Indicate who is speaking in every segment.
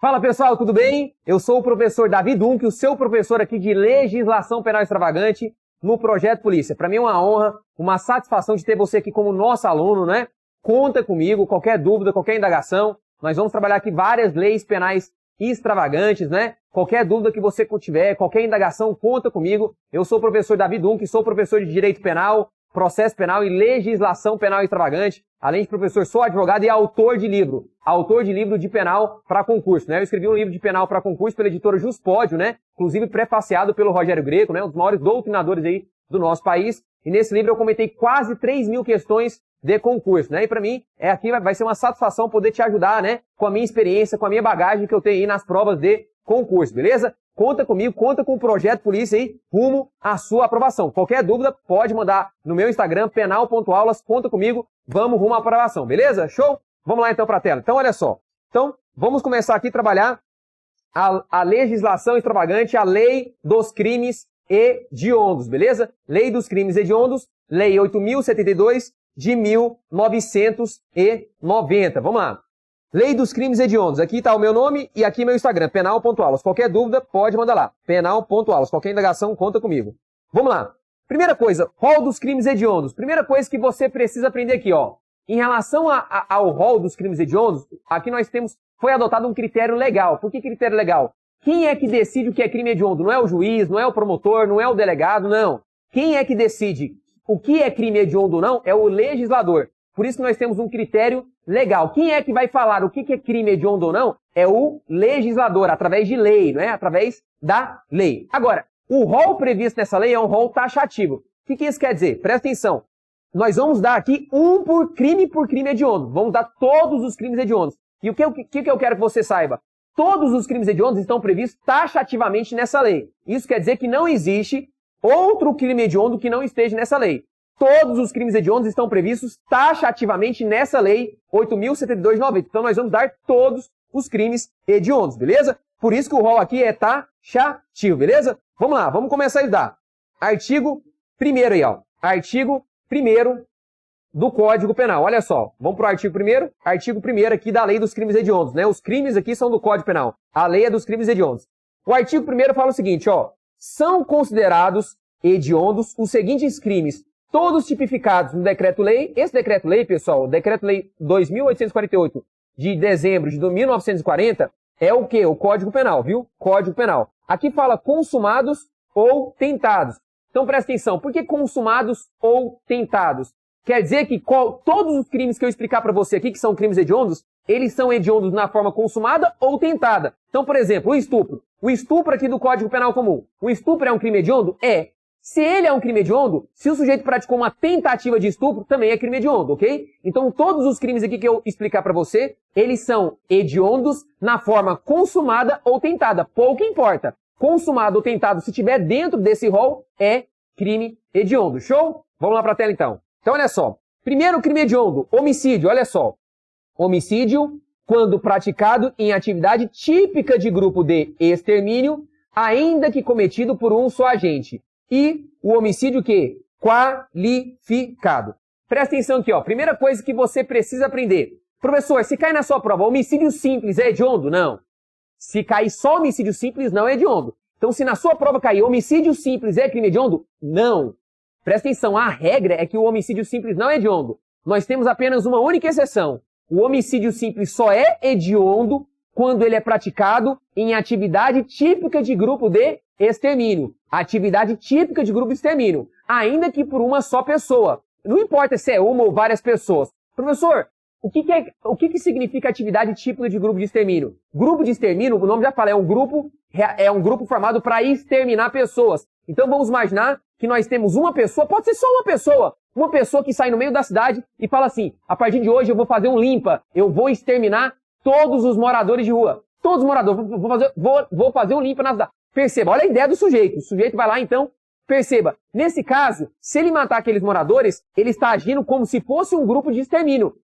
Speaker 1: Fala pessoal, tudo bem? Eu sou o professor Davi Dunk, o seu professor aqui de Legislação Penal Extravagante no Projeto Polícia. Para mim é uma honra, uma satisfação de ter você aqui como nosso aluno, né? Conta comigo, qualquer dúvida, qualquer indagação. Nós vamos trabalhar aqui várias leis penais extravagantes, né? Qualquer dúvida que você tiver, qualquer indagação, conta comigo. Eu sou o professor Davi Dunk, sou professor de Direito Penal, Processo Penal e Legislação Penal Extravagante. Além de professor, sou advogado e autor de livro de penal para concurso, né? Eu escrevi um livro de penal para concurso pela editora Juspódio, né? Inclusive prefaciado pelo Rogério Greco, né? Um dos maiores doutrinadores aí do nosso país. E nesse livro eu comentei quase 3.000 questões de concurso, né? E para mim, aqui vai ser uma satisfação poder te ajudar, né? Com a minha experiência, com a minha bagagem que eu tenho aí nas provas de concurso, beleza? Conta comigo, conta com o Projeto Polícia aí, rumo à sua aprovação. Qualquer dúvida, pode mandar no meu Instagram, penal.aulas, conta comigo, vamos rumo à aprovação, beleza? Show? Vamos lá então para a tela. Então, olha só. Então, vamos começar aqui a trabalhar a legislação extravagante, a lei dos crimes hediondos, beleza? Lei dos crimes hediondos, lei 8.072 de 1990. Vamos lá. Lei dos crimes hediondos. Aqui está o meu nome e aqui meu Instagram, penal.aulas. Qualquer dúvida, pode mandar lá. Penal.aulas. Qualquer indagação, conta comigo. Vamos lá. Primeira coisa, rol dos crimes hediondos. Primeira coisa que você precisa aprender aqui, ó. Em relação ao rol dos crimes hediondos, aqui nós foi adotado um critério legal. Por que critério legal? Quem é que decide o que é crime hediondo? Não é o juiz, não é o promotor, não é o delegado, não. Quem é que decide o que é crime hediondo ou não? É o legislador. Por isso que nós temos um critério legal. Quem é que vai falar o que é crime hediondo ou não? É o legislador, através de lei, não é? Através da lei. Agora, o rol previsto nessa lei é um rol taxativo. O que isso quer dizer? Presta atenção. Nós vamos dar aqui por crime hediondo. Vamos dar todos os crimes hediondos. E o que eu quero que você saiba? Todos os crimes hediondos estão previstos taxativamente nessa lei. Isso quer dizer que não existe outro crime hediondo que não esteja nessa lei. Todos os crimes hediondos estão previstos taxativamente nessa lei 8.072/90. Então nós vamos dar todos os crimes hediondos, beleza? Por isso que o rol aqui é taxativo, beleza? Vamos lá, vamos começar a estudar. Artigo 1º aí, ó. Artigo 1º do Código Penal. Olha só, vamos para o artigo 1º. Artigo 1º aqui da lei dos crimes hediondos, né? Os crimes aqui são do Código Penal. A lei é dos crimes hediondos. O artigo 1º fala o seguinte, ó. São considerados hediondos os seguintes crimes, todos tipificados no Decreto-Lei. Esse Decreto-Lei, pessoal, o Decreto-Lei 2.848 de dezembro de 1940, é o quê? O Código Penal, viu? Código Penal. Aqui fala consumados ou tentados. Então presta atenção, por que consumados ou tentados? Quer dizer que todos os crimes que eu explicar para você aqui, que são crimes hediondos, eles são hediondos na forma consumada ou tentada. Então, por exemplo, o estupro. O estupro aqui do Código Penal Comum. O estupro é um crime hediondo? É. Se ele é um crime hediondo, se o sujeito praticou uma tentativa de estupro, também é crime hediondo, ok? Então, todos os crimes aqui que eu explicar para você, eles são hediondos na forma consumada ou tentada. Pouco importa. Consumado ou tentado, se tiver dentro desse rol, é crime hediondo. Show? Vamos lá para a tela, então. Então, olha só. Primeiro crime hediondo, homicídio. Olha só. Homicídio, quando praticado em atividade típica de grupo de extermínio, ainda que cometido por um só agente. E o homicídio que? Qualificado. Presta atenção aqui, ó. Primeira coisa que você precisa aprender. Professor, se cair na sua prova homicídio simples é hediondo? Não. Se cair só homicídio simples, não é hediondo. Então, se na sua prova cair homicídio simples é crime hediondo? Não. Presta atenção, a regra é que o homicídio simples não é hediondo. Nós temos apenas uma única exceção. O homicídio simples só é hediondo quando ele é praticado em atividade típica de grupo de extermínio. Atividade típica de grupo de extermínio. Ainda que por uma só pessoa. Não importa se é uma ou várias pessoas. Professor, o que significa atividade típica de grupo de extermínio? Grupo de extermínio, o nome já fala, é um grupo formado para exterminar pessoas. Então vamos imaginar que nós temos uma pessoa, pode ser só uma pessoa que sai no meio da cidade e fala assim, a partir de hoje eu vou fazer um limpa, eu vou exterminar todos os moradores de rua. Todos os moradores, vou fazer um limpa na cidade. Perceba, olha a ideia do sujeito. O sujeito vai lá, então, perceba. Nesse caso, se ele matar aqueles moradores, ele está agindo como se fosse um grupo de extermínio.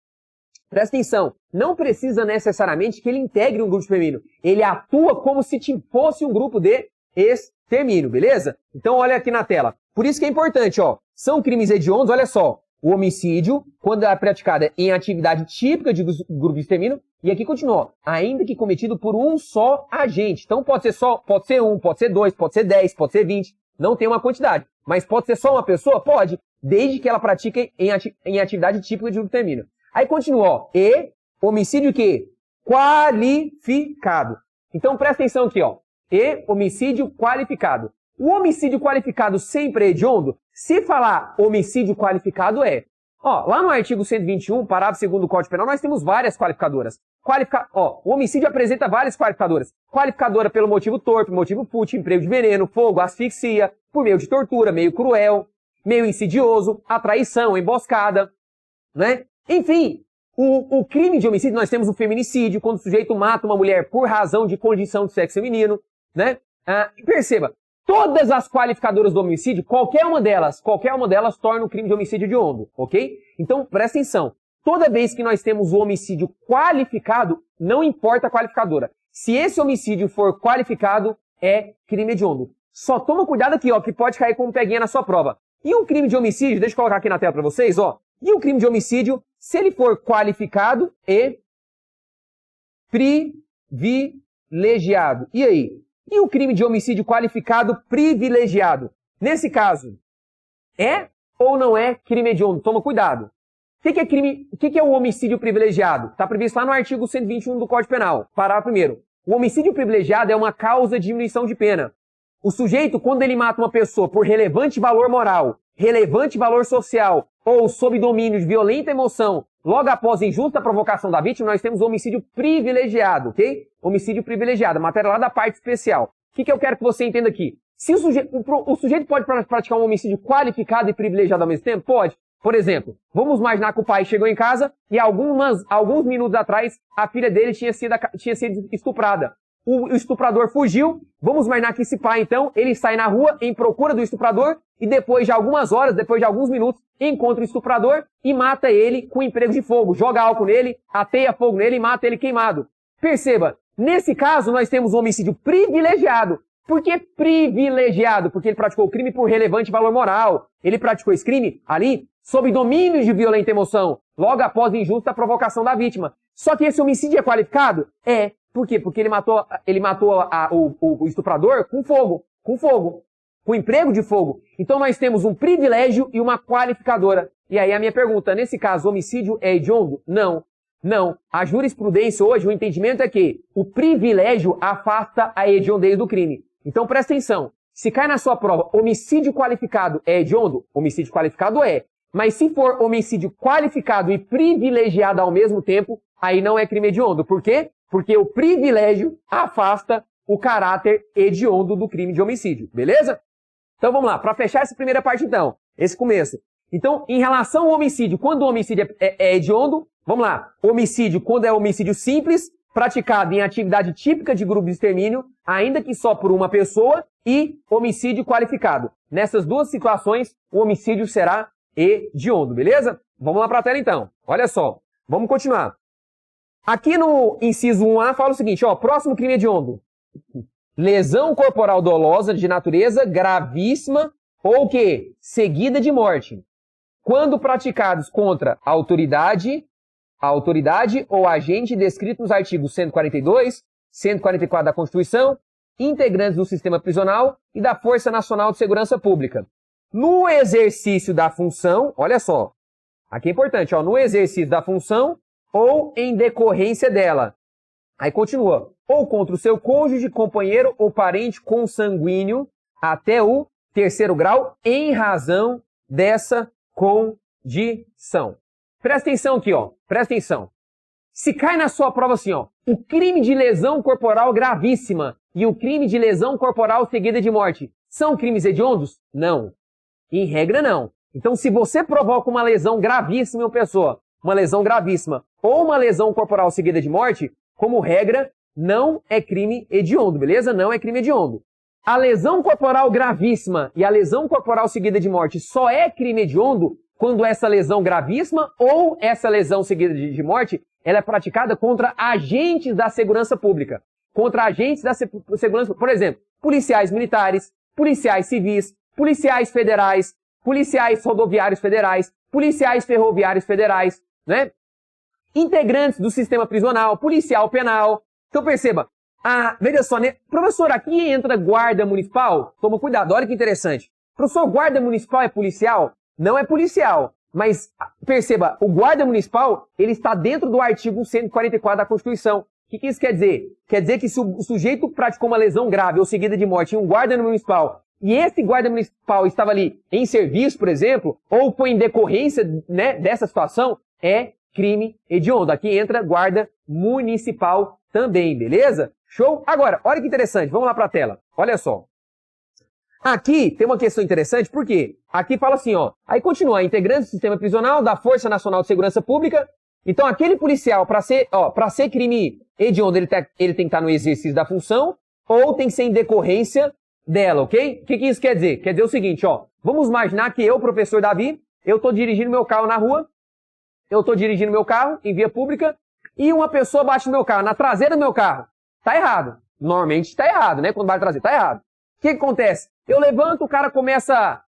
Speaker 1: Presta atenção, não precisa necessariamente que ele integre um grupo de extermínio. Ele atua como se fosse um grupo de extermínio, beleza? Então olha aqui na tela. Por isso que é importante, ó. São crimes hediondos, olha só. o homicídio, quando é praticada em atividade típica de grupo de extermínio, e aqui continua, ainda que cometido por um só agente. Então pode ser um, pode ser dois, pode ser 10, pode ser 20, não tem uma quantidade. Mas pode ser só uma pessoa? Pode, desde que ela pratique em atividade típica de grupo de extermínio. Aí continua, ó, e homicídio que? Qualificado. Então presta atenção aqui, ó, e homicídio qualificado. O homicídio qualificado sempre é hediondo? Se falar homicídio qualificado é. Ó, lá no artigo 121, parágrafo 2º do Código Penal, nós temos várias qualificadoras. O homicídio apresenta várias qualificadoras. Qualificadora pelo motivo torpe, motivo fútil, emprego de veneno, fogo, asfixia, por meio de tortura, meio cruel, meio insidioso, a traição, emboscada, né? Enfim, o crime de homicídio, nós temos o feminicídio, quando o sujeito mata uma mulher por razão de condição de sexo feminino, né? Perceba, todas as qualificadoras do homicídio, qualquer uma delas torna o crime de homicídio hediondo, ok? Então, presta atenção. Toda vez que nós temos o homicídio qualificado, não importa a qualificadora. Se esse homicídio for qualificado, é crime hediondo. Só toma cuidado aqui, ó, que pode cair como peguinha na sua prova. E um crime de homicídio, deixa eu colocar aqui na tela para vocês, ó. E um crime de homicídio, se ele for qualificado e privilegiado. E aí? E o crime de homicídio qualificado privilegiado? Nesse caso, é ou não é crime hediondo? Toma cuidado. O que é o homicídio privilegiado? Está previsto lá no artigo 121 do Código Penal. Parágrafo 1º. O homicídio privilegiado é uma causa de diminuição de pena. O sujeito, quando ele mata uma pessoa por relevante valor moral, relevante valor social ou sob domínio de violenta emoção, logo após injusta provocação da vítima, nós temos o homicídio privilegiado, ok? Homicídio privilegiado, matéria lá da parte especial. O que eu quero que você entenda aqui? Se o sujeito pode praticar um homicídio qualificado e privilegiado ao mesmo tempo? Pode. Por exemplo, vamos imaginar que o pai chegou em casa e alguns minutos atrás a filha dele tinha sido estuprada. O estuprador fugiu. Vamos imaginar que esse pai, então, ele sai na rua em procura do estuprador e depois de algumas horas, depois de alguns minutos, encontra o estuprador e mata ele com emprego de fogo. Joga álcool nele, ateia fogo nele e mata ele queimado. Perceba, nesse caso nós temos um homicídio privilegiado. Por que privilegiado? Porque ele praticou o crime por relevante valor moral. Ele praticou esse crime ali sob domínio de violenta emoção, logo após injusta provocação da vítima. Só que esse homicídio é qualificado? É. Por quê? Porque ele matou o estuprador com fogo, com emprego de fogo. Então nós temos um privilégio e uma qualificadora. E aí a minha pergunta, nesse caso, o homicídio é hediondo? Não. Não. A jurisprudência hoje, o entendimento é que o privilégio afasta a hediondez do crime. Então presta atenção. Se cai na sua prova, homicídio qualificado é hediondo? Homicídio qualificado é. Mas se for homicídio qualificado e privilegiado ao mesmo tempo, aí não é crime hediondo. Por quê? Porque o privilégio afasta o caráter hediondo do crime de homicídio. Beleza? Então vamos lá. Para fechar essa primeira parte então, esse começo. Então, em relação ao homicídio, quando o homicídio é hediondo, vamos lá. Homicídio, quando é homicídio simples, praticado em atividade típica de grupo de extermínio, ainda que só por uma pessoa, e homicídio qualificado. Nessas duas situações, o homicídio será hediondo, beleza? Vamos lá para a tela então. Olha só, vamos continuar. Aqui no inciso 1A fala o seguinte, ó, próximo crime hediondo. Lesão corporal dolosa de natureza gravíssima ou que? Seguida de morte. Quando praticados contra a autoridade ou agente descrito nos artigos 142, 144 da Constituição, integrantes do sistema prisional e da Força Nacional de Segurança Pública. No exercício da função, olha só, aqui é importante, ó, no exercício da função ou em decorrência dela. Aí continua, ou contra o seu cônjuge, companheiro ou parente consanguíneo até o 3º grau em razão dessa condição. Presta atenção aqui, ó, presta atenção. Se cai na sua prova assim, ó, o crime de lesão corporal gravíssima e o crime de lesão corporal seguida de morte são crimes hediondos? Não. Em regra, não. Então, se você provoca uma lesão gravíssima em uma pessoa, uma lesão gravíssima ou uma lesão corporal seguida de morte, como regra, não é crime hediondo, beleza? Não é crime hediondo. A lesão corporal gravíssima e a lesão corporal seguida de morte só é crime hediondo quando essa lesão gravíssima ou essa lesão seguida de morte ela é praticada contra agentes da segurança pública. Contra agentes da segurança, por exemplo, policiais militares, policiais civis, policiais federais, policiais rodoviários federais, policiais ferroviários federais, né? Integrantes do sistema prisional, policial penal. Então perceba, veja só, né? Professor, aqui entra guarda municipal? Toma cuidado, olha que interessante. Professor, guarda municipal é policial? Não é policial, mas perceba, o guarda municipal, ele está dentro do artigo 144 da Constituição. O que isso quer dizer? Quer dizer que se o sujeito praticou uma lesão grave ou seguida de morte em um guarda municipal, e esse guarda municipal estava ali em serviço, por exemplo, ou foi em decorrência, né, dessa situação, é crime hediondo. Aqui entra guarda municipal também, beleza? Show? Agora, olha que interessante, vamos lá para a tela. Olha só. Aqui tem uma questão interessante, por quê? Aqui fala assim, ó, aí continua, integrante do sistema prisional da Força Nacional de Segurança Pública. Então, aquele policial, para ser crime hediondo, ele tem que estar no exercício da função, ou tem que ser em decorrência dela, ok? O que isso quer dizer? Quer dizer o seguinte, ó, vamos imaginar que eu, professor Davi, eu estou dirigindo meu carro na rua, eu estou dirigindo meu carro em via pública, e uma pessoa bate no meu carro, na traseira do meu carro. Tá errado. Normalmente está errado, né? Quando bate na traseira, tá errado. O que acontece? Eu levanto, o cara começa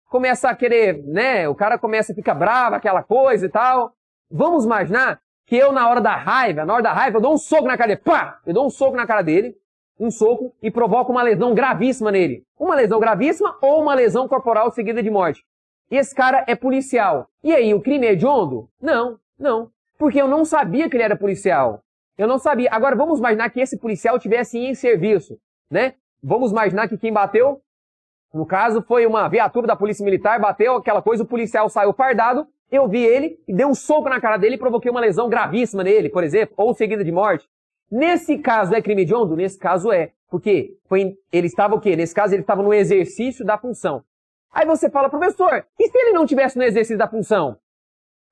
Speaker 1: a querer, né? O cara começa a ficar bravo, aquela coisa e tal. Vamos imaginar que eu, na hora da raiva, eu dou um soco na cara dele. Pá! Eu dou um soco na cara dele, um soco, e provoco uma lesão gravíssima nele. Uma lesão gravíssima ou uma lesão corporal seguida de morte. E esse cara é policial. E aí, o crime é hediondo? Não. Porque eu não sabia que ele era policial. Eu não sabia. Agora, vamos imaginar que esse policial estivesse em serviço, né? Vamos imaginar que quem bateu, no caso, foi uma viatura da Polícia Militar, bateu aquela coisa, o policial saiu fardado, eu vi ele e dei um soco na cara dele e provoquei uma lesão gravíssima nele, por exemplo, ou seguida de morte. Nesse caso é crime hediondo? Nesse caso é. Porque ele estava o quê? Nesse caso, ele estava no exercício da função. Aí você fala, professor, e se ele não tivesse no exercício da função?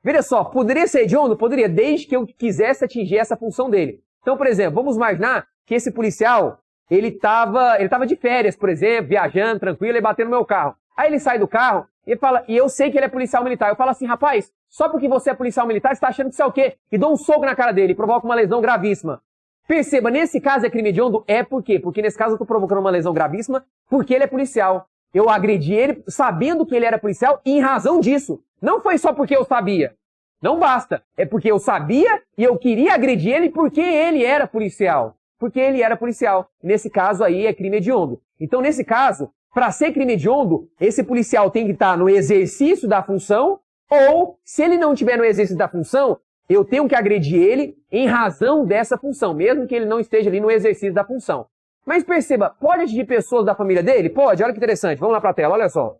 Speaker 1: Veja só, poderia ser hediondo? Poderia, desde que eu quisesse atingir essa função dele. Então, por exemplo, vamos imaginar que esse policial, ele tava de férias, por exemplo, viajando, tranquilo, e batendo no meu carro. Aí ele sai do carro e fala, e eu sei que ele é policial militar. Eu falo assim, rapaz, só porque você é policial militar, você tá achando que você é o quê? E dou um soco na cara dele e provoca uma lesão gravíssima. Perceba, nesse caso é crime hediondo? É por quê? Porque nesse caso eu tô provocando uma lesão gravíssima porque ele é policial. Eu agredi ele sabendo que ele era policial e em razão disso. Não foi só porque eu sabia. Não basta. É porque eu sabia e eu queria agredir ele porque ele era policial. Porque ele era policial. Nesse caso aí é crime hediondo. Então, nesse caso, para ser crime hediondo, esse policial tem que estar no exercício da função, ou, se ele não estiver no exercício da função, eu tenho que agredir ele em razão dessa função, mesmo que ele não esteja ali no exercício da função. Mas perceba, pode atingir pessoas da família dele? Pode, olha que interessante. Vamos lá para a tela, olha só.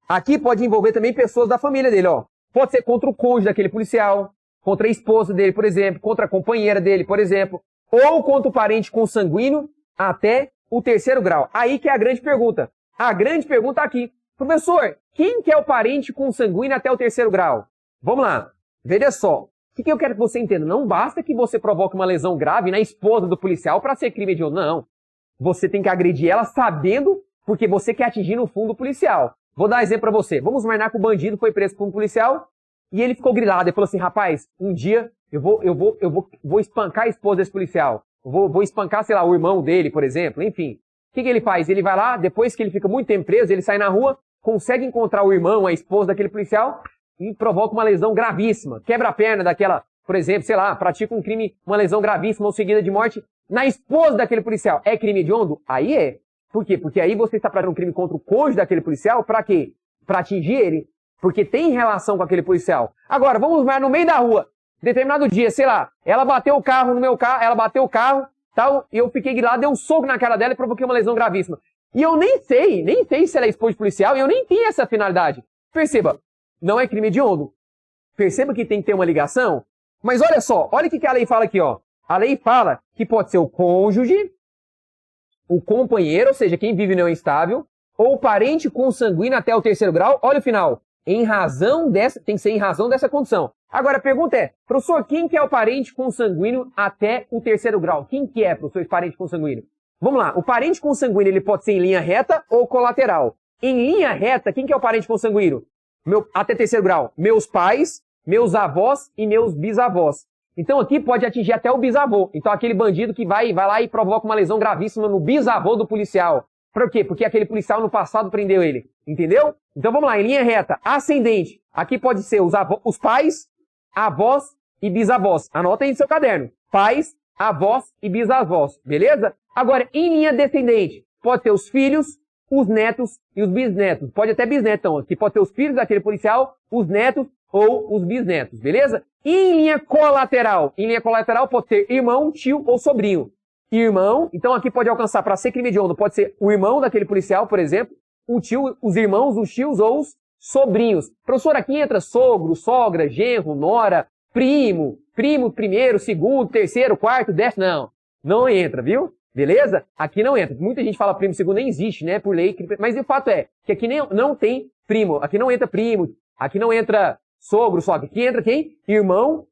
Speaker 1: Aqui pode envolver também pessoas da família dele, ó. Pode ser contra o cônjuge daquele policial, contra a esposa dele, por exemplo, contra a companheira dele, por exemplo, ou contra o parente consanguíneo até o 3º grau. Aí que é a grande pergunta. A grande pergunta aqui. Professor, quem que é o parente consanguíneo até o 3º grau? Vamos lá. Veja só. O que eu quero que você entenda? Não basta que você provoque uma lesão grave na esposa do policial para ser crime hediondo. Não. Você tem que agredir ela sabendo porque você quer atingir no fundo o policial. Vou dar um exemplo para você. Vamos imaginar que o bandido foi preso por um policial e ele ficou grilado. Ele falou assim, rapaz, um dia eu vou espancar a esposa desse policial. Vou espancar, sei lá, o irmão dele, por exemplo. Enfim. O que ele faz? Ele vai lá, depois que ele fica muito tempo preso, ele sai na rua, consegue encontrar o irmão, a esposa daquele policial e provoca uma lesão gravíssima. Quebra a perna daquela, por exemplo, sei lá, pratica um crime, uma lesão gravíssima ou seguida de morte na esposa daquele policial. É crime hediondo? Aí é. Por quê? Porque aí você está praticando um crime contra o cônjuge daquele policial, pra quê? Pra atingir ele. Porque tem relação com aquele policial. Agora, vamos ver no meio da rua, determinado dia, sei lá, ela bateu o carro no meu carro, ela bateu o carro, tal, e eu fiquei grilado, dei um soco na cara dela e provoquei uma lesão gravíssima. E eu nem sei se ela é esposa de policial, e eu nem tenho essa finalidade. Perceba, não é crime hediondo. Perceba que tem que ter uma ligação. Mas olha só, olha o que a lei fala aqui, ó. A lei fala que pode ser o cônjuge, o companheiro, ou seja, quem vive em união estável, ou o parente consanguíneo até o 3º grau. Olha o final. Tem que ser em razão dessa condição. Agora, a pergunta é, professor, quem que é o parente consanguíneo até o 3º grau? Quem que é, professor, esse parente consanguíneo? Vamos lá, o parente consanguíneo ele pode ser em linha reta ou colateral. Em linha reta, quem que é o parente consanguíneo? Até 3º grau, meus pais, meus avós e meus bisavós. Então aqui pode atingir até o bisavô. Então aquele bandido que vai lá e provoca uma lesão gravíssima no bisavô do policial. Por quê? Porque aquele policial no passado prendeu ele. Entendeu? Então vamos lá, em linha reta, ascendente. Aqui pode ser os pais, avós e bisavós. Anota aí no seu caderno. Pais, avós e bisavós. Beleza? Agora, em linha descendente, pode ter os filhos, os netos e os bisnetos. Pode até bisneto, então. Aqui pode ter os filhos daquele policial, os netos ou os bisnetos. Beleza? E em linha colateral? Em linha colateral pode ter irmão, tio ou sobrinho. Irmão, então aqui pode alcançar, para ser crime hediondo, pode ser o irmão daquele policial, por exemplo, o tio, os irmãos, os tios ou os sobrinhos. Professor, aqui entra sogro, sogra, genro, nora, primo, primo primeiro, segundo, terceiro, quarto, décimo. Não, não entra, viu? Beleza? Aqui não entra. Muita gente fala primo segundo, nem existe, né, por lei. Mas o fato é que aqui não tem primo. Aqui não entra primo, aqui não entra sogro, sogra. Aqui entra quem? Irmão,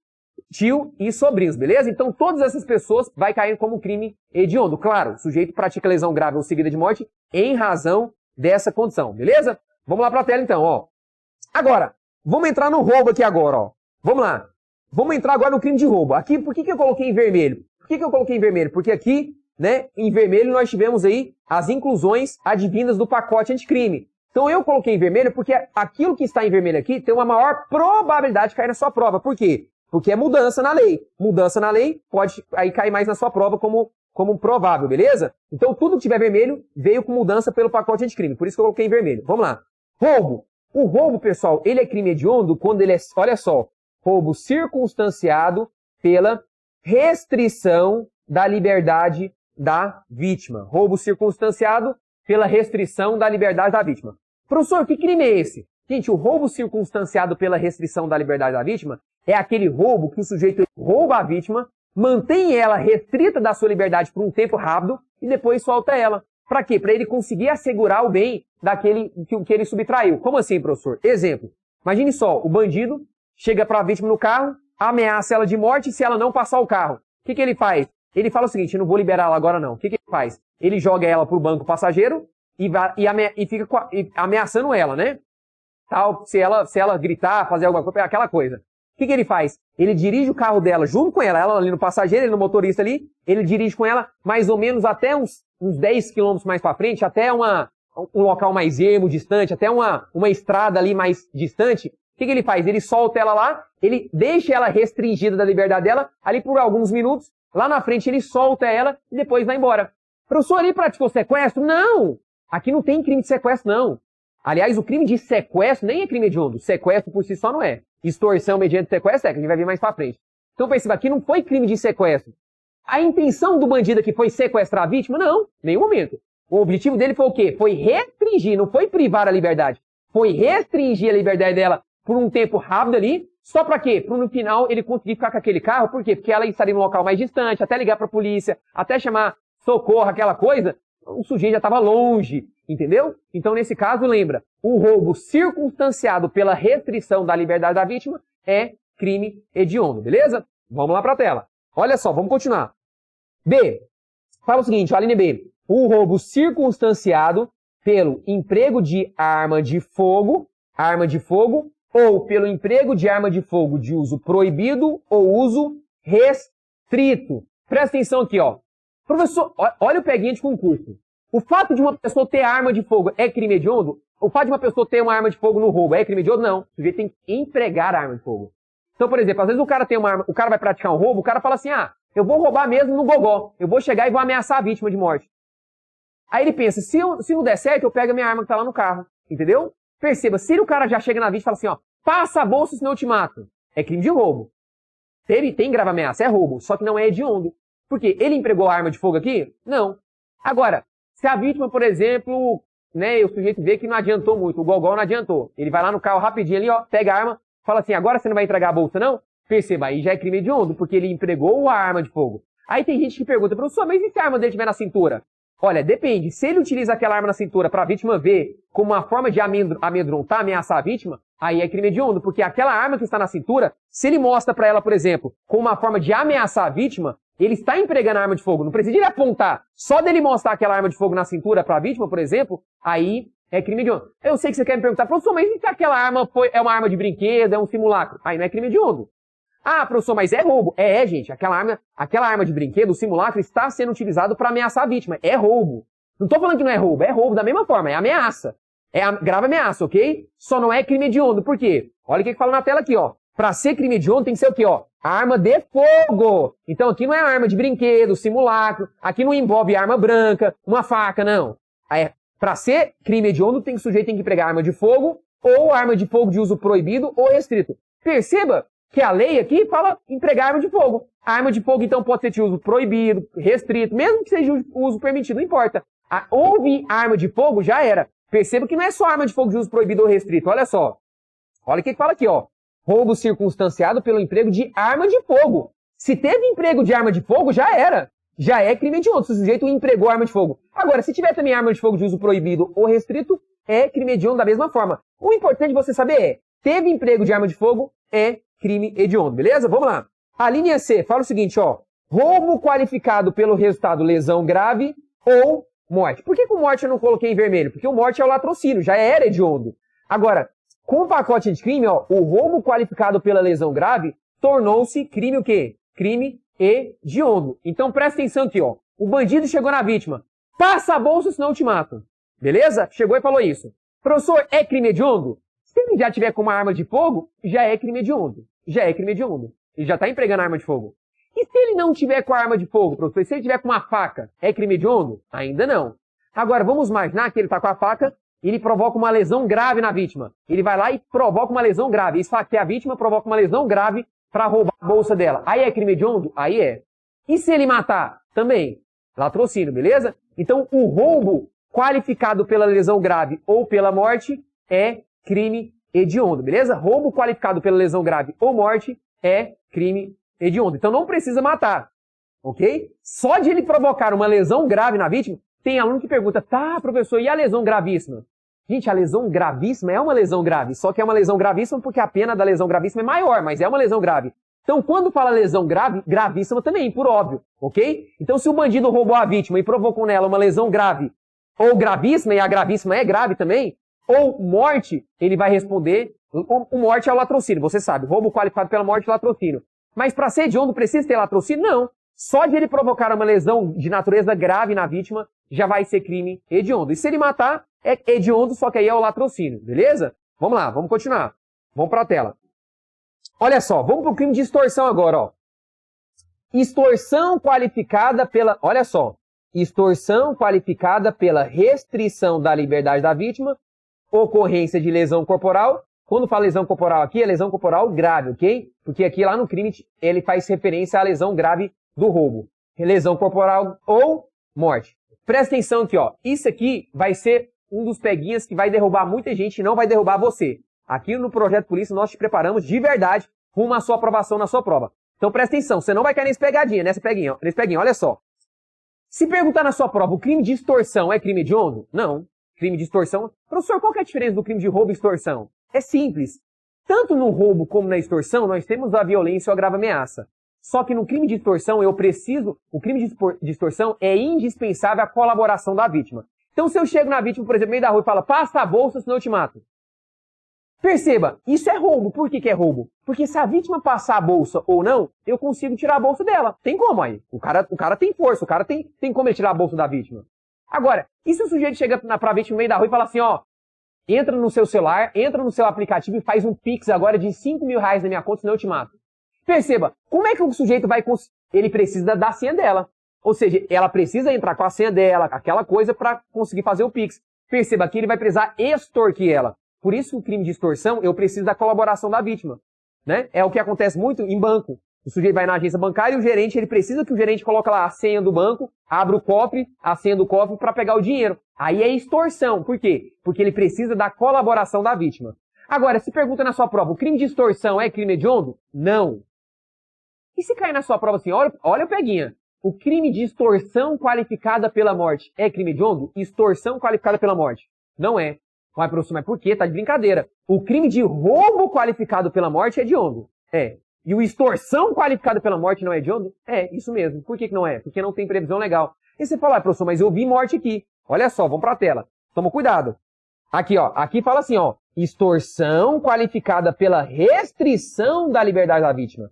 Speaker 1: tio e sobrinhos, beleza? Então todas essas pessoas vai cair como crime hediondo. Claro, o sujeito pratica lesão grave ou seguida de morte em razão dessa condição, beleza? Vamos lá para a tela então, ó. Agora, vamos entrar no roubo aqui agora, ó. Vamos lá. Vamos entrar agora no crime de roubo. Aqui, por que eu coloquei em vermelho? Por que eu coloquei em vermelho? Porque aqui, né, em vermelho nós tivemos aí as inclusões advindas do pacote anticrime. Então eu coloquei em vermelho porque aquilo que está em vermelho aqui tem uma maior probabilidade de cair na sua prova. Por quê? Porque é mudança na lei. Mudança na lei pode aí cair mais na sua prova como provável, beleza? Então tudo que tiver vermelho veio com mudança pelo pacote anticrime. Por isso que eu coloquei em vermelho. Vamos lá. Roubo. O roubo, pessoal, ele é crime hediondo quando ele é, olha só, roubo circunstanciado pela restrição da liberdade da vítima. Roubo circunstanciado pela restrição da liberdade da vítima. Professor, que crime é esse? Gente, o roubo circunstanciado pela restrição da liberdade da vítima é aquele roubo que o sujeito rouba a vítima, mantém ela restrita da sua liberdade por um tempo rápido e depois solta ela. Para quê? Para ele conseguir assegurar o bem daquele que ele subtraiu. Como assim, professor? Exemplo. Imagine só, o bandido chega para a vítima no carro, ameaça ela de morte se ela não passar o carro. O que ele faz? Ele fala o seguinte, não vou liberar ela agora não. O que ele faz? Ele joga ela pro banco passageiro e fica ameaçando ela, né? Tal, se ela gritar, fazer alguma coisa, aquela coisa. O que ele faz? Ele dirige o carro dela junto com ela ali no passageiro, ele no motorista ali, ele dirige com ela mais ou menos até uns 10 quilômetros mais para frente, até um local mais ermo, distante, até uma estrada ali mais distante. O que ele faz? Ele solta ela lá, ele deixa ela restringida da liberdade dela, ali por alguns minutos, lá na frente ele solta ela e depois vai embora. Professor, ele praticou sequestro? Não! Aqui não tem crime de sequestro, não. Aliás, o crime de sequestro nem é crime hediondo. Sequestro por si só não é. Extorsão mediante sequestro é, que a gente vai ver mais pra frente. Então perceba, aqui não foi crime de sequestro. A intenção do bandido aqui foi sequestrar a vítima? Não, nenhum momento. O objetivo dele foi o quê? Foi restringir, não foi privar a liberdade. Foi restringir a liberdade dela por um tempo rápido ali. Só pra quê? Para no final ele conseguir ficar com aquele carro. Por quê? Porque ela estaria num local mais distante, até ligar pra polícia, até chamar socorro, aquela coisa. O sujeito já estava longe, entendeu? Então, nesse caso, lembra, o roubo circunstanciado pela restrição da liberdade da vítima é crime hediondo, beleza? Vamos lá para a tela. Olha só, vamos continuar. B. Fala o seguinte, a linha B. O roubo circunstanciado pelo emprego de arma de fogo, ou pelo emprego de arma de fogo de uso proibido ou uso restrito. Presta atenção aqui, ó. Professor, olha o peguinha de concurso. O fato de uma pessoa ter arma de fogo é crime hediondo? O fato de uma pessoa ter uma arma de fogo no roubo é crime hediondo? Não. O sujeito tem que empregar a arma de fogo. Então, por exemplo, às vezes o cara tem uma arma, o cara vai praticar um roubo, o cara fala assim, eu vou roubar mesmo no gogó. Eu vou chegar e vou ameaçar a vítima de morte. Aí ele pensa, se não der certo, eu pego a minha arma que tá lá no carro. Entendeu? Perceba, se o cara já chega na vítima e fala assim, passa a bolsa senão eu te mato. É crime de roubo. Se ele tem grave ameaça, é roubo. Só que não é hediondo. Por quê? Ele empregou a arma de fogo aqui? Não. Agora, se a vítima, por exemplo, né, o sujeito vê que não adiantou muito, o gogó não adiantou. Ele vai lá no carro rapidinho ali, pega a arma, fala assim, agora você não vai entregar a bolsa não? Perceba, aí já é crime hediondo, porque ele empregou a arma de fogo. Aí tem gente que pergunta, professor, mas e se a arma dele estiver na cintura? Olha, depende. Se ele utiliza aquela arma na cintura para a vítima ver como uma forma de amedrontar, ameaçar a vítima, aí é crime hediondo, porque aquela arma que está na cintura, se ele mostra para ela, por exemplo, como uma forma de ameaçar a vítima, ele está empregando a arma de fogo. Não precisa ele apontar. Só dele mostrar aquela arma de fogo na cintura para a vítima, por exemplo, aí é crime hediondo. Eu sei que você quer me perguntar, professor, mas e se aquela arma é uma arma de brinquedo, é um simulacro? Aí não é crime hediondo. Ah, professor, mas é roubo. Gente. Aquela arma de brinquedo, o simulacro, está sendo utilizado para ameaçar a vítima. É roubo. Não estou falando que não é roubo da mesma forma, é ameaça. É grave ameaça, ok? Só não é crime hediondo. Por quê? Olha o que fala na tela aqui, ó. Para ser crime hediondo tem que ser o quê, ó? Arma de fogo. Então aqui não é arma de brinquedo, simulacro. Aqui não envolve arma branca, uma faca, não. Para ser crime hediondo, o sujeito tem que empregar arma de fogo ou arma de fogo de uso proibido ou restrito. Perceba que a lei aqui fala empregar arma de fogo. A arma de fogo, então, pode ser de uso proibido, restrito, mesmo que seja de uso permitido, não importa. Houve arma de fogo, já era. Perceba que não é só arma de fogo de uso proibido ou restrito. Olha só. Olha o que fala aqui, ó. Roubo circunstanciado pelo emprego de arma de fogo. Se teve emprego de arma de fogo, já era. Já é crime hediondo, se o sujeito empregou arma de fogo. Agora, se tiver também arma de fogo de uso proibido ou restrito, é crime hediondo da mesma forma. O importante você saber é, teve emprego de arma de fogo, é crime hediondo, beleza? Vamos lá. A linha C fala o seguinte, ó. Roubo qualificado pelo resultado lesão grave ou morte. Por que com morte eu não coloquei em vermelho? Porque o morte é o latrocínio, já era hediondo. Agora, com o pacote de crime, ó, o roubo qualificado pela lesão grave tornou-se crime o quê? Crime hediondo. Então presta atenção aqui, ó. O bandido chegou na vítima. Passa a bolsa, senão eu te mato. Beleza? Chegou e falou isso. Professor, é crime hediondo? Se ele já tiver com uma arma de fogo, já é crime hediondo. Já é crime hediondo. Ele já está empregando arma de fogo. E se ele não tiver com a arma de fogo, professor? Se ele tiver com uma faca, é crime hediondo? Ainda não. Agora, vamos imaginar que ele está com a faca e ele provoca uma lesão grave na vítima. Ele vai lá e provoca uma lesão grave. Esfaqueia a vítima, provoca uma lesão grave para roubar a bolsa dela. Aí é crime hediondo? Aí é. E se ele matar? Também. Latrocínio, beleza? Então, o roubo qualificado pela lesão grave ou pela morte é crime hediondo, beleza? Roubo qualificado pela lesão grave ou morte é crime hediondo. Então não precisa matar, ok? Só de ele provocar uma lesão grave na vítima, tem aluno que pergunta, tá, professor, e a lesão gravíssima? Gente, a lesão gravíssima é uma lesão grave, só que é uma lesão gravíssima porque a pena da lesão gravíssima é maior, mas é uma lesão grave. Então, quando fala lesão grave, gravíssima também, por óbvio, ok? Então, se o bandido roubou a vítima e provocou nela uma lesão grave ou gravíssima, e a gravíssima é grave também, ou morte, ele vai responder, o morte é o latrocínio, você sabe, roubo qualificado pela morte é latrocínio. Mas para ser hediondo precisa ter latrocínio? Não. Só de ele provocar uma lesão de natureza grave na vítima, já vai ser crime hediondo. E se ele matar, é hediondo, só que aí é o latrocínio, beleza? Vamos lá, vamos continuar. Vamos para a tela. Olha só, vamos para o crime de extorsão agora, ó. Extorsão qualificada pela... Olha só. Extorsão qualificada pela restrição da liberdade da vítima, ocorrência de lesão corporal. Quando fala lesão corporal aqui, é lesão corporal grave, ok? Porque aqui lá no crime ele faz referência à lesão grave do roubo. Lesão corporal ou morte. Presta atenção aqui, ó. Isso aqui vai ser um dos peguinhas que vai derrubar muita gente e não vai derrubar você. Aqui no Projeto Polícia nós te preparamos de verdade rumo à sua aprovação na sua prova. Então presta atenção, você não vai cair nesse pegadinha, nesse peguinha, olha só. Se perguntar na sua prova, o crime de extorsão é crime hediondo? Não. Crime de extorsão... Professor, qual que é a diferença do crime de roubo e extorsão? É simples. Tanto no roubo como na extorsão, nós temos a violência ou a grave ameaça. Só que no crime de extorsão, o crime de extorsão é indispensável a colaboração da vítima. Então se eu chego na vítima, por exemplo, no meio da rua e falo, passa a bolsa, senão eu te mato. Perceba, isso é roubo. Por que é roubo? Porque se a vítima passar a bolsa ou não, eu consigo tirar a bolsa dela. Tem como aí. O cara tem força, o cara tem como ele tirar a bolsa da vítima. Agora, e se o sujeito chega pra vítima no meio da rua e fala assim, ó, entra no seu celular, entra no seu aplicativo e faz um Pix agora de 5 mil reais na minha conta, senão eu te mato. Perceba, como é que o sujeito vai conseguir? Ele precisa da senha dela. Ou seja, ela precisa entrar com a senha dela, aquela coisa para conseguir fazer o Pix. Perceba que ele vai precisar extorquir ela. Por isso, o crime de extorsão, eu preciso da colaboração da vítima. Né? É o que acontece muito em banco. O sujeito vai na agência bancária e o gerente, ele precisa que o gerente coloque lá a senha do banco, abra o cofre, a senha do cofre para pegar o dinheiro. Aí é extorsão. Por quê? Porque ele precisa da colaboração da vítima. Agora, se pergunta na sua prova, o crime de extorsão é crime hediondo? Não. E se cair na sua prova assim, olha o peguinha. O crime de extorsão qualificada pela morte é crime hediondo? Extorsão qualificada pela morte? Não é. Ué, professor, mas por quê? Tá de brincadeira. O crime de roubo qualificado pela morte é hediondo. É. E o extorsão qualificado pela morte não é hediondo? É, isso mesmo. Por que não é? Porque não tem previsão legal. E você fala, professor, mas eu vi morte aqui. Olha só, vamos pra tela. Toma cuidado. Aqui, ó. Aqui fala assim, ó. Extorsão qualificada pela restrição da liberdade da vítima.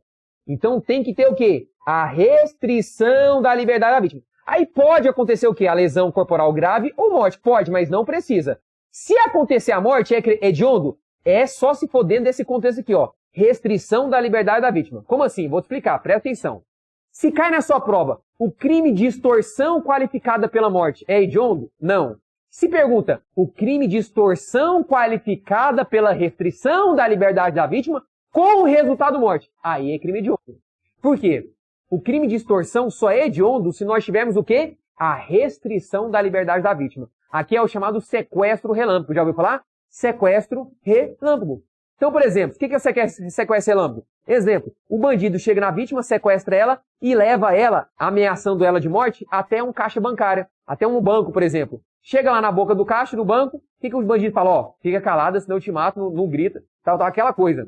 Speaker 1: Então tem que ter o quê? A restrição da liberdade da vítima. Aí pode acontecer o quê? A lesão corporal grave ou morte? Pode, mas não precisa. Se acontecer a morte, é hediondo? É só se for dentro desse contexto aqui, ó. Restrição da liberdade da vítima. Como assim? Vou te explicar, presta atenção. Se cai na sua prova, o crime de extorsão qualificada pela morte é hediondo? Não. Se pergunta, o crime de extorsão qualificada pela restrição da liberdade da vítima com o resultado morte, aí é crime hediondo. Por quê? O crime de extorsão só é hediondo se nós tivermos o quê? A restrição da liberdade da vítima. Aqui é o chamado sequestro relâmpago. Já ouviu falar? Sequestro relâmpago. Então, por exemplo, o que é sequestro relâmpago? Exemplo, o bandido chega na vítima, sequestra ela e leva ela, ameaçando ela de morte, até um caixa bancária, até um banco, por exemplo. Chega lá na boca do caixa, do banco, o que os bandidos falam? Ó, fica calada, senão eu te mato, não grita, tal, aquela coisa.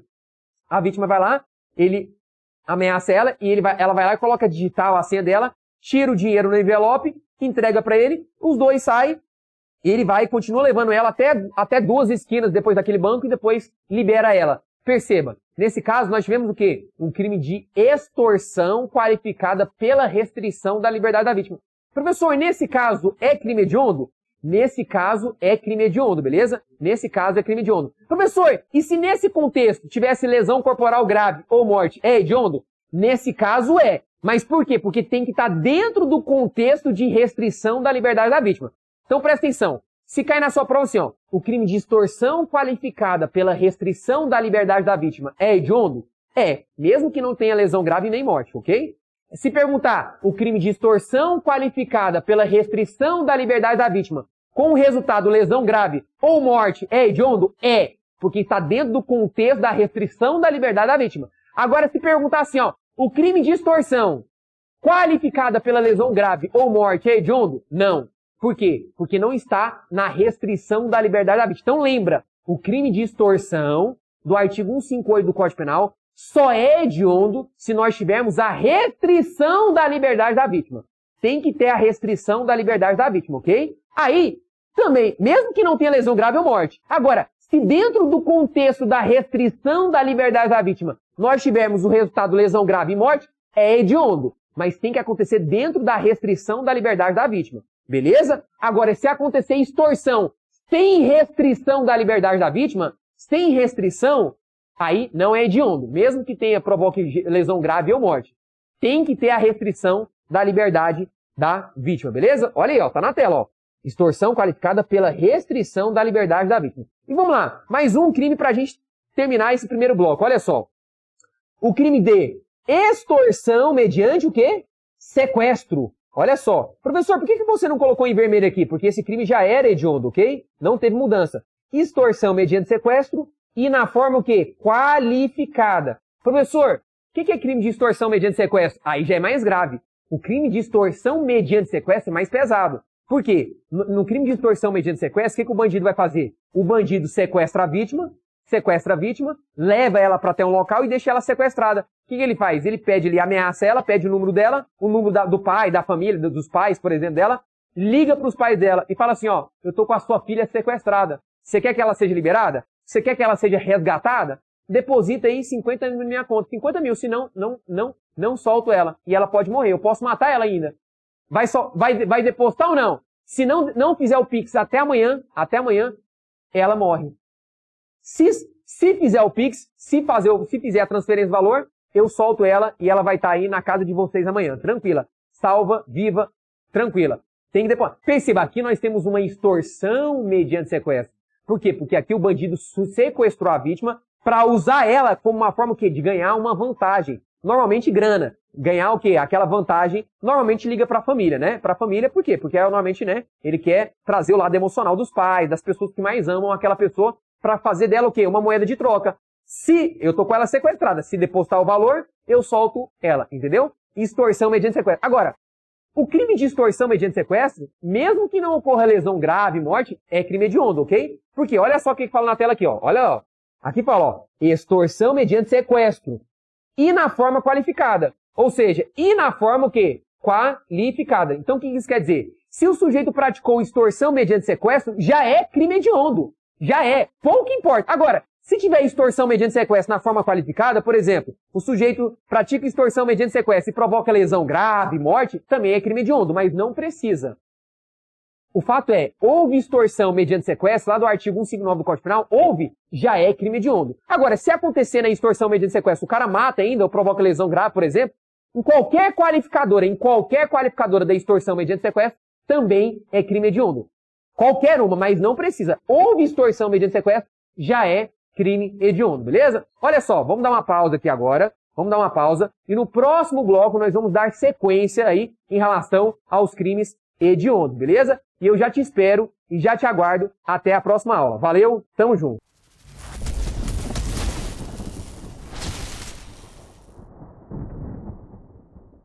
Speaker 1: A vítima vai lá, ele ameaça ela e ela vai lá e coloca digital a senha dela, tira o dinheiro no envelope, entrega para ele, os dois saem, ele vai e continua levando ela até 2 esquinas depois daquele banco e depois libera ela. Perceba, nesse caso nós tivemos o quê? Um crime de extorsão qualificada pela restrição da liberdade da vítima. Professor, nesse caso é crime hediondo? Nesse caso é crime hediondo, beleza? Nesse caso é crime hediondo. Professor, e se nesse contexto tivesse lesão corporal grave ou morte, é hediondo? Nesse caso é. Mas por quê? Porque tem que estar dentro do contexto de restrição da liberdade da vítima. Então presta atenção. Se cair na sua prova assim, ó, o crime de extorsão qualificada pela restrição da liberdade da vítima é hediondo? É, mesmo que não tenha lesão grave nem morte, ok? Se perguntar, o crime de extorsão qualificada pela restrição da liberdade da vítima com o resultado lesão grave ou morte é hediondo? É, porque está dentro do contexto da restrição da liberdade da vítima. Agora, se perguntar assim, ó, o crime de extorsão qualificada pela lesão grave ou morte é hediondo? Não. Por quê? Porque não está na restrição da liberdade da vítima. Então lembra, o crime de extorsão do artigo 158 do Código Penal só é hediondo se nós tivermos a restrição da liberdade da vítima. Tem que ter a restrição da liberdade da vítima, ok? Aí, também, mesmo que não tenha lesão grave ou morte. Agora, se dentro do contexto da restrição da liberdade da vítima nós tivermos o resultado lesão grave e morte, é hediondo. Mas tem que acontecer dentro da restrição da liberdade da vítima. Beleza? Agora, se acontecer extorsão sem restrição da liberdade da vítima, sem restrição, aí não é hediondo, mesmo que provoque lesão grave ou morte. Tem que ter a restrição da liberdade da vítima, beleza? Olha aí, ó, tá na tela, ó. Extorsão qualificada pela restrição da liberdade da vítima. E vamos lá, mais um crime pra gente terminar esse primeiro bloco. Olha só. O crime de extorsão mediante o quê? Sequestro. Olha só. Professor, por que você não colocou em vermelho aqui? Porque esse crime já era hediondo, ok? Não teve mudança. Extorsão mediante sequestro e na forma o quê? Qualificada. Professor, o que é crime de extorsão mediante sequestro? Aí já é mais grave. O crime de extorsão mediante sequestro é mais pesado. Por quê? No crime de extorsão mediante sequestro, o que o bandido vai fazer? O bandido sequestra a vítima, leva ela para até um local e deixa ela sequestrada. O que ele faz? Ele ameaça ela, pede o número dela, o número do pai, da família, dos pais, por exemplo, dela, liga para os pais dela e fala assim, ó, eu tô com a sua filha sequestrada. Você quer que ela seja liberada? Você quer que ela seja resgatada? Deposita aí 50 mil na minha conta. 50 mil, senão não solto ela. E ela pode morrer. Eu posso matar ela ainda. Vai depositar ou não? Se não fizer o Pix até amanhã, ela morre. Se fizer o Pix, se fizer a transferência de valor, eu solto ela e ela vai estar aí na casa de vocês amanhã. Tranquila. Salva, viva, tranquila. Tem que depois. Perceba, aqui nós temos uma extorsão mediante sequestro. Por quê? Porque aqui o bandido sequestrou a vítima para usar ela como uma forma de ganhar uma vantagem. Normalmente grana. Ganhar o quê? Aquela vantagem, normalmente liga para a família, né? Para a família, por quê? Porque normalmente, né, ele quer trazer o lado emocional dos pais, das pessoas que mais amam aquela pessoa, para fazer dela o quê? Uma moeda de troca. Se eu tô com ela sequestrada, se depositar o valor, eu solto ela, entendeu? Extorsão mediante sequestro. Agora, o crime de extorsão mediante sequestro, mesmo que não ocorra lesão grave, morte, é crime hediondo, ok? Porque olha só o que fala na tela aqui, ó. Olha, ó. Aqui fala, ó, extorsão mediante sequestro. E na forma qualificada. Ou seja, e na forma o quê? Qualificada. Então o que isso quer dizer? Se o sujeito praticou extorsão mediante sequestro, já é crime hediondo. Já é. Pouco importa. Agora, se tiver extorsão mediante sequestro na forma qualificada, por exemplo, o sujeito pratica extorsão mediante sequestro e provoca lesão grave, morte, também é crime hediondo, mas não precisa. O fato é, houve extorsão mediante sequestro, lá do artigo 159 do Código Penal, houve, já é crime hediondo. Agora, se acontecer na extorsão mediante sequestro, o cara mata ainda ou provoca lesão grave, por exemplo, em qualquer qualificadora da extorsão mediante sequestro, também é crime hediondo. Qualquer uma, mas não precisa. Houve extorsão mediante sequestro, já é crime hediondo, beleza? Olha só, vamos dar uma pausa aqui agora. Vamos dar uma pausa. E no próximo bloco nós vamos dar sequência aí em relação aos crimes hediondos, beleza? E eu já te espero e já te aguardo até a próxima aula. Valeu, tamo junto!